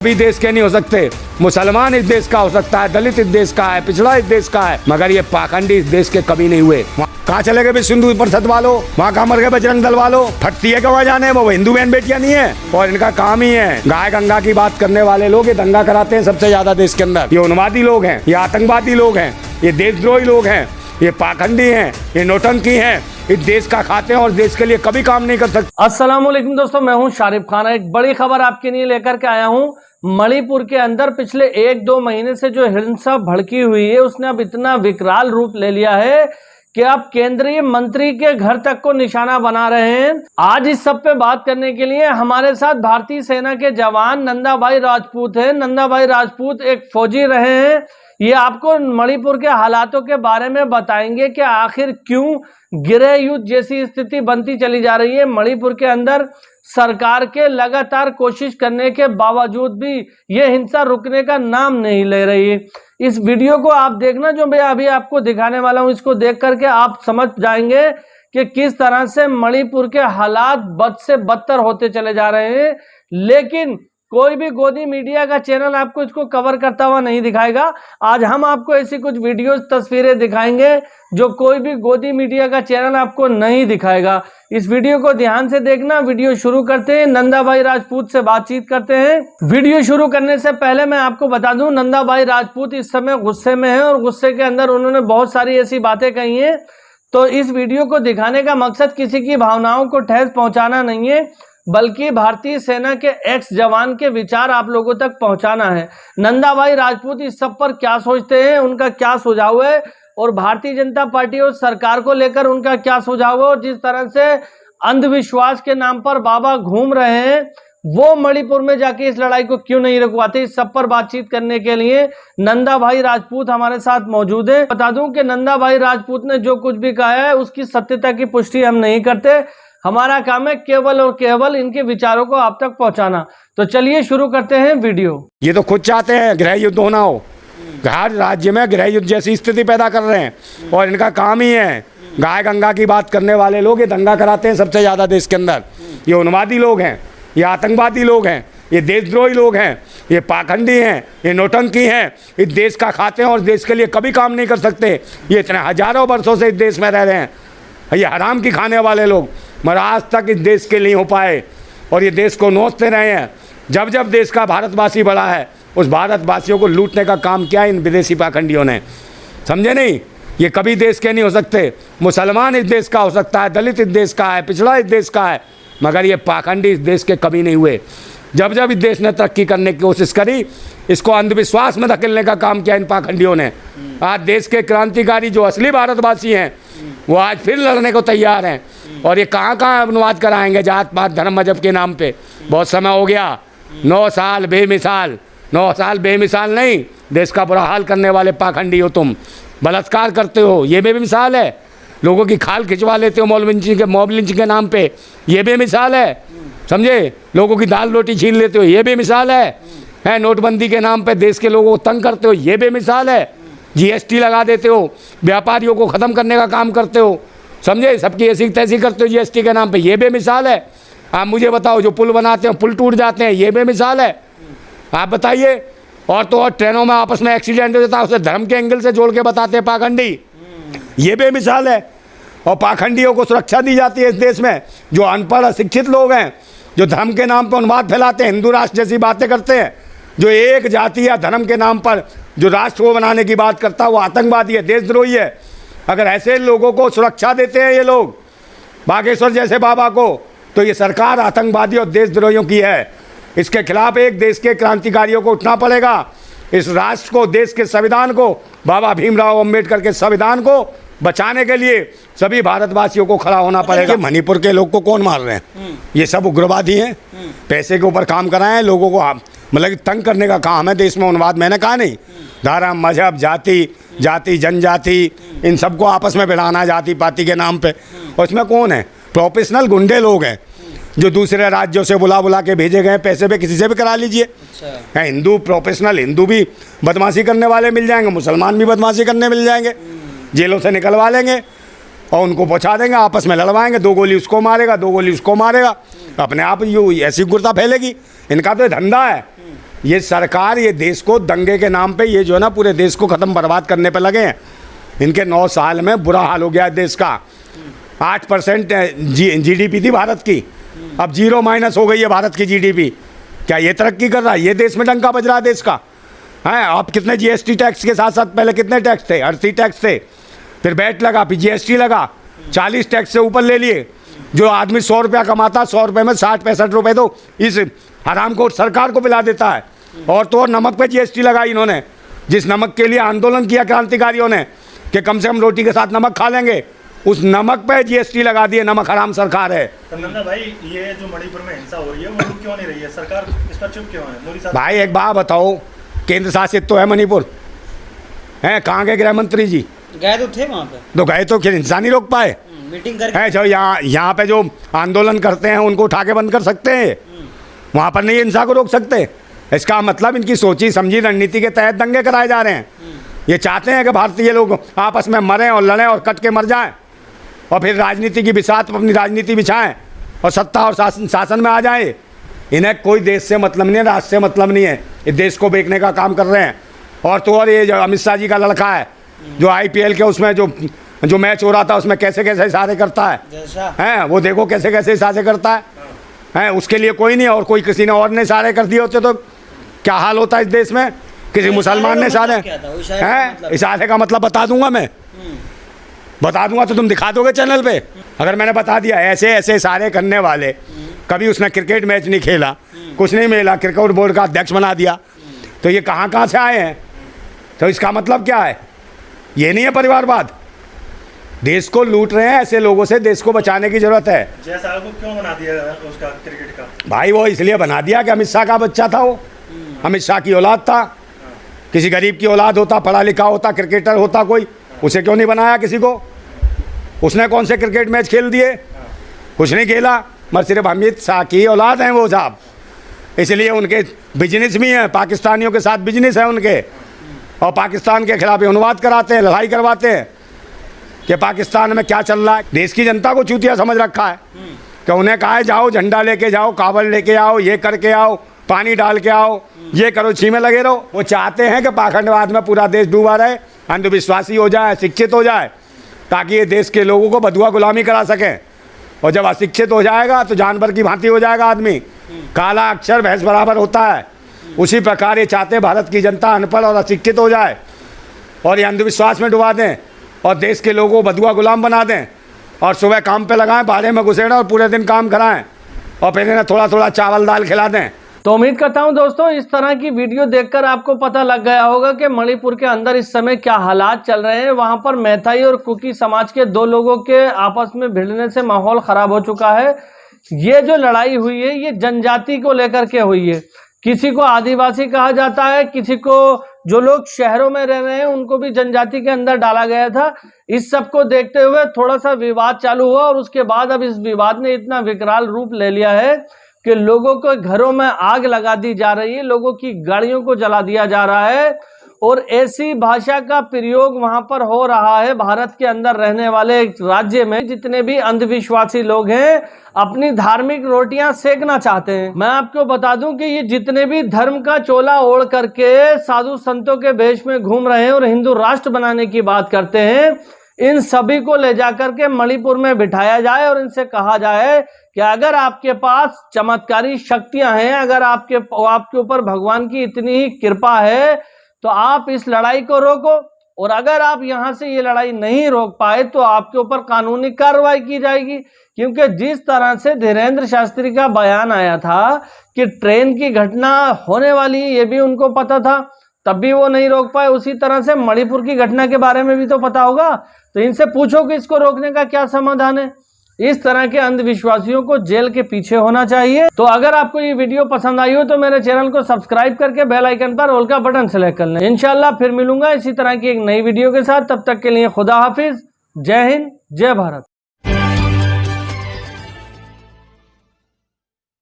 भी देश के नहीं हो सकते। मुसलमान इस देश का हो सकता है, दलित इस देश का है, पिछड़ा इस देश का है, मगर ये पाखंडी इस देश के कभी नहीं हुए। कहाँ चले गए विश्व हिंदू परिषद वालों, वहाँ कहाँ मर गए बजरंग दल वालों। फटती है क्या जाने, वो हिंदू बहन बेटियां नहीं है और इनका काम ही है गाय गंगा की बात करने वाले लोग। ये दंगा कराते हैं सबसे ज्यादा देश के अंदर। ये उन्मादी लोग हैं, ये आतंकवादी लोग हैं, ये देशद्रोही लोग हैं, ये पाखंडी हैं, ये नौटंकी हैं, इस देश का खाते हैं और देश के लिए कभी काम नहीं कर सकते। अस्सलाम वालेकुम दोस्तों, मैं हूं शारिफ खान। एक बड़ी खबर आपके लिए लेकर के आया हूं। मणिपुर के अंदर पिछले 1-2 महीने से जो हिंसा भड़की हुई है उसने अब इतना विकराल रूप ले लिया है कि अब केंद्रीय मंत्री के घर तक को निशाना बना रहे हैं। आज इस सब पे बात करने के लिए हमारे साथ भारतीय सेना के जवान नंदा भाई राजपूत हैं। नंदा भाई राजपूत एक फौजी रहे हैं। ये आपको मणिपुर के हालातों के बारे में बताएंगे कि आखिर क्यों गृह युद्ध जैसी स्थिति बनती चली जा रही है। मणिपुर के अंदर सरकार के लगातार कोशिश करने के बावजूद भी ये हिंसा रुकने का नाम नहीं ले रही है। इस वीडियो को आप देखना, जो मैं अभी आपको दिखाने वाला हूं, इसको देख करके आप समझ जाएंगे कि किस तरह से मणिपुर के हालात बद से बदतर होते चले जा रहे हैं। लेकिन कोई भी गोदी मीडिया का चैनल आपको इसको कवर करता हुआ नहीं दिखाएगा। आज हम आपको ऐसी कुछ वीडियोस तस्वीरें दिखाएंगे जो कोई भी गोदी मीडिया का चैनल आपको नहीं दिखाएगा। इस वीडियो को ध्यान से देखना। वीडियो शुरू करते हैं, नंदा भाई राजपूत से बातचीत करते हैं। वीडियो शुरू करने से पहले मैं आपको बता दूं, नंदा भाई राजपूत इस समय गुस्से में है और गुस्से के अंदर उन्होंने बहुत सारी ऐसी बातें कही हैं। तो इस वीडियो को दिखाने का मकसद किसी की भावनाओं को ठेस पहुंचाना नहीं है, बल्कि भारतीय सेना के एक्स जवान के विचार आप लोगों तक पहुंचाना है। नंदा भाई राजपूत इस सब पर क्या सोचते हैं, उनका क्या सुझाव है और भारतीय जनता पार्टी और सरकार को लेकर उनका क्या सुझाव है, और जिस तरह से अंधविश्वास के नाम पर बाबा घूम रहे हैं वो मणिपुर में जाके इस लड़ाई को क्यों नहीं रुकवाते, इस सब पर बातचीत करने के लिए नंदा भाई राजपूत हमारे साथ मौजूद है। बता दूं कि नंदा भाई राजपूत ने जो कुछ भी कहा है उसकी सत्यता की पुष्टि हम नहीं करते। हमारा काम है केवल और केवल इनके विचारों को आप तक पहुंचाना। तो चलिए शुरू करते हैं वीडियो। ये तो खुद चाहते हैं गृह युद्ध होना हो, हर राज्य में गृह युद्ध जैसी स्थिति पैदा कर रहे हैं और इनका काम ही है गाय गंगा की बात करने वाले लोग। ये दंगा कराते हैं सबसे ज़्यादा देश के अंदर। ये उन्मादी लोग हैं, ये आतंकवादी लोग हैं, ये देशद्रोही लोग हैं, ये पाखंडी हैं, ये नौटंकी हैं, इस देश का खाते हैं और देश के लिए कभी काम नहीं कर सकते। ये इतने हजारों वर्षों से इस देश में रह रहे हैं, ये हराम की खाने वाले लोग, मगर आज तक इस देश के लिए हो पाए और ये देश को नोचते रहे हैं। जब जब देश का भारतवासी बड़ा है, उस भारतवासियों को लूटने का काम किया इन विदेशी पाखंडियों ने, समझे नहीं। ये कभी देश के नहीं हो सकते। मुसलमान इस देश का हो सकता है, दलित इस देश का है, पिछड़ा इस देश का है, मगर ये पाखंडी इस देश के कभी नहीं हुए। जब जब इस देश ने तरक्की करने की कोशिश करी, इसको अंधविश्वास में धकेलने का काम किया इन पाखंडियों ने। आज देश के क्रांतिकारी जो असली भारतवासी हैं वो आज फिर लड़ने को तैयार हैं और ये कहाँ कहाँ अनुवाद कराएंगे जात पात धर्म मजहब के नाम पे। बहुत समय हो गया, 9 साल बेमिसाल, 9 साल बेमिसाल नहीं, देश का बुरा हाल करने वाले पाखंडी हो तुम। बलात्कार करते हो, ये बेमिसाल है। लोगों की खाल खिंचवा लेते हो मॉब लिंचिंग के नाम पे, ये बेमिसाल है, समझे। लोगों की दाल रोटी छीन लेते हो, ये बेमिसाल है। नोटबंदी के नाम पे देश के लोगों को तंग करते हो, ये बेमिसाल है। GST लगा देते हो, व्यापारियों को ख़त्म करने का काम करते हो, समझे। सबकी ऐसी तैसी करते हो GST के नाम पे, ये बेमिसाल है। आप मुझे बताओ, जो पुल बनाते हैं पुल टूट जाते हैं, ये बेमिसाल है। आप बताइए। और तो और ट्रेनों में आपस में एक्सीडेंट हो जाता है, उसे धर्म के एंगल से जोड़ के बताते हैं पाखंडी, ये बेमिसाल है। और पाखंडियों को सुरक्षा दी जाती है इस देश में। जो अनपढ़ अशिक्षित लोग हैं, जो धर्म के नाम पर उन्माद फैलाते हैं, हिंदू राष्ट्र जैसी बातें करते हैं, जो एक जाति या धर्म के नाम पर जो राष्ट्र को बनाने की बात करता है, वो आतंकवादी है, देशद्रोही है। अगर ऐसे लोगों को सुरक्षा देते हैं ये लोग, बागेश्वर जैसे बाबा को, तो ये सरकार आतंकवादी और देशद्रोहियों की है। इसके खिलाफ एक देश के क्रांतिकारियों को उठना पड़ेगा। इस राष्ट्र को, देश के संविधान को, बाबा भीमराव अम्बेडकर के संविधान को बचाने के लिए सभी भारतवासियों को खड़ा होना पड़ेगा। मणिपुर के लोग को कौन मार रहे हैं? ये सब उग्रवादी हैं, पैसे के ऊपर काम कराए हैं लोगों को, मतलब तंग करने का काम है देश में उन्माद। मैंने कहा नहीं, धर्म मजहब जाति जनजाति इन सबको आपस में भिड़ाना जाति पाति के नाम पे। और इसमें कौन है? प्रोफेशनल गुंडे लोग हैं जो दूसरे राज्यों से बुला के भेजे गए, पैसे पे किसी से भी करा लीजिए। अच्छा। हिंदू प्रोफेशनल हिंदू भी बदमाशी करने वाले मिल जाएंगे, मुसलमान भी बदमाशी करने मिल जाएंगे, जेलों से निकलवा लेंगे और उनको पहुंचा देंगे, आपस में लड़वाएंगे। 2 गोली उसको मारेगा, 2 गोली उसको मारेगा, अपने आप ऐसी गुर्दा फैलेगी। इनका तो धंधा है, ये सरकार ये देश को दंगे के नाम पे ये जो है ना पूरे देश को ख़त्म बर्बाद करने पे लगे हैं। इनके 9 साल में बुरा हाल हो गया है देश का। 8% GDP थी भारत की, अब 0- हो गई है भारत की GDP। क्या ये तरक्की कर रहा है? ये देश में डंका बज रहा है देश का है। अब कितने GST टैक्स के साथ साथ पहले कितने टैक्स थे? 38 टैक्स थे, फिर वैट लगा, फिर GST लगा, 40 टैक्स से ऊपर ले लिए। जो आदमी 100 रुपया कमाता, 100 रुपये में 60-65 रुपये तो इस हराम को सरकार को पिला देता है। और तो और नमक पे GST लगाई इन्होंने, जिस नमक के लिए आंदोलन किया क्रांतिकारियों ने कि कम से कम रोटी के साथ नमक खा लेंगे, उस नमक पे GST लगा दिए। नमक हराम सरकार है। नंदा भाई, ये जो मणिपुर में हिंसा हो रही है वो रुक क्यों नहीं रही है? सरकार इस पर चुप क्यों है? मोदी साहब भाई एक बात बताओ, केंद्र शासित तो है मणिपुर, है? कहाँ गए गृह मंत्री जी? गए तो थे वहाँ पे, तो गए तो फिर हिंसा नहीं रोक पाए। मीटिंग करके है जो यहाँ पे जो आंदोलन करते हैं उनको उठा के बंद कर सकते हैं, वहाँ पर नहीं हिंसा को रोक सकते। इसका मतलब इनकी सोची समझी रणनीति के तहत दंगे कराए जा रहे हैं। ये चाहते हैं कि भारतीय लोग आपस में मरें और लड़ें और कट के मर जाएं, और फिर राजनीति की बिसात पर अपनी राजनीति बिछाएं और सत्ता और शासन में आ जाए। इन्हें कोई देश से मतलब नहीं है, राष्ट्र से मतलब नहीं है। ये देश को बेचने का काम कर रहे हैं। और तो और ये जो अमित शाह जी का लड़का है, जो IPL के उसमें जो मैच हो रहा था उसमें कैसे कैसे इशारे करता है, वो देखो कैसे कैसे इशारे करता है। उसके लिए कोई नहीं, और कोई किसी ने और ने इशारे कर दिए होते तो क्या हाल होता है इस देश में? किसी मुसलमान ने इशारे हैं, इशारे का मतलब बता दूंगा मैं, बता दूंगा तो तुम दिखा दोगे चैनल पे। अगर मैंने बता दिया ऐसे ऐसे इशारे करने वाले, कभी उसने क्रिकेट मैच नहीं खेला, कुछ नहीं मिला, क्रिकेट बोर्ड का अध्यक्ष बना दिया, तो ये कहाँ से आए हैं? तो इसका मतलब क्या है? ये नहीं है परिवारवाद। देश को लूट रहे हैं, ऐसे लोगों से देश को बचाने की जरूरत है। जय साहब को क्यों बना दिया उसका क्रिकेट का? भाई वो इसलिए बना दिया कि अमित शाह का बच्चा था, वो अमित शाह की औलाद था। किसी गरीब की औलाद होता, पढ़ा लिखा होता, क्रिकेटर होता कोई, उसे क्यों नहीं बनाया किसी को? उसने कौन से क्रिकेट मैच खेल दिए? कुछ नहीं खेला, मगर सिर्फ अमित शाह की औलाद हैं वो साहब, इसलिए उनके बिजनेस भी हैं, पाकिस्तानियों के साथ बिजनेस है उनके, और पाकिस्तान के खिलाफ अनुवाद कराते हैं, लड़ाई करवाते हैं कि पाकिस्तान में क्या चल रहा है। देश की जनता को चूतिया समझ रखा है कि उन्हें कहा है जाओ झंडा लेके जाओ, कावड़ लेके आओ, ये करके आओ, पानी डाल के आओ, ये करो, छी में लगे रहो। वो चाहते हैं कि पाखंडवाद में पूरा देश डूबा रहे, अंधविश्वासी हो जाए, शिक्षित हो जाए, ताकि ये देश के लोगों को बदुआ गुलामी करा सकें। और जब अशिक्षित हो जाएगा तो जानवर की भांति हो जाएगा आदमी, काला अक्षर भैंस बराबर होता है। उसी प्रकार ये चाहते हैं भारत की जनता अनपढ़ और अशिक्षित हो जाए और ये अंधविश्वास में डुबा दें और देश के लोगों को बदुआ गुलाम बना दें, और सुबह काम पे लगाएं, बाड़े में घुसेड़ें और पूरे दिन काम कराएं, और फिर इन्हें थोड़ा थोड़ा चावल दाल खिला दें। तो उम्मीद करता हूं दोस्तों इस तरह की वीडियो देखकर आपको पता लग गया होगा कि मणिपुर के अंदर इस समय क्या हालात चल रहे हैं। वहां पर मैथाई और कुकी समाज के 2 लोगों के आपस में भिड़ने से माहौल खराब हो चुका है। ये जो लड़ाई हुई है ये जनजाति को लेकर के हुई है। किसी को आदिवासी कहा जाता है, किसी को जो लोग शहरों में रह रहे हैं उनको भी जनजाति के अंदर डाला गया था। इस सब को देखते हुए थोड़ा सा विवाद चालू हुआ और उसके बाद अब इस विवाद ने इतना विकराल रूप ले लिया है कि लोगों के घरों में आग लगा दी जा रही है, लोगों की गाड़ियों को जला दिया जा रहा है, और ऐसी भाषा का प्रयोग वहां पर हो रहा है। भारत के अंदर रहने वाले एक राज्य में जितने भी अंधविश्वासी लोग हैं अपनी धार्मिक रोटियां सेकना चाहते हैं। मैं आपको बता दूं कि ये जितने भी धर्म का चोला ओढ़ करके साधु संतों के वेश में घूम रहे हैं और हिंदू राष्ट्र बनाने की बात करते हैं, इन सभी को ले जाकर के मणिपुर में बिठाया जाए और इनसे कहा जाए कि अगर आपके पास चमत्कारी शक्तियां हैं, अगर आपके ऊपर भगवान की इतनी ही कृपा है, तो आप इस लड़ाई को रोको, और अगर आप यहां से ये लड़ाई नहीं रोक पाए तो आपके ऊपर कानूनी कार्रवाई की जाएगी। क्योंकि जिस तरह से धीरेन्द्र शास्त्री का बयान आया था कि ट्रेन की घटना होने वाली है, ये भी उनको पता था, तब भी वो नहीं रोक पाए। उसी तरह से मणिपुर की घटना के बारे में भी तो पता होगा, तो इनसे पूछो कि इसको रोकने का क्या समाधान है। इस तरह के अंधविश्वासियों को जेल के पीछे होना चाहिए। तो अगर आपको ये वीडियो पसंद आई हो तो मेरे चैनल को सब्सक्राइब करके बेल आइकन पर ऑल का बटन सेलेक्ट कर लें। इंशाल्लाह फिर मिलूंगा इसी तरह की एक नई वीडियो के साथ। तब तक के लिए खुदा हाफिज, जय हिंद, जय भारत।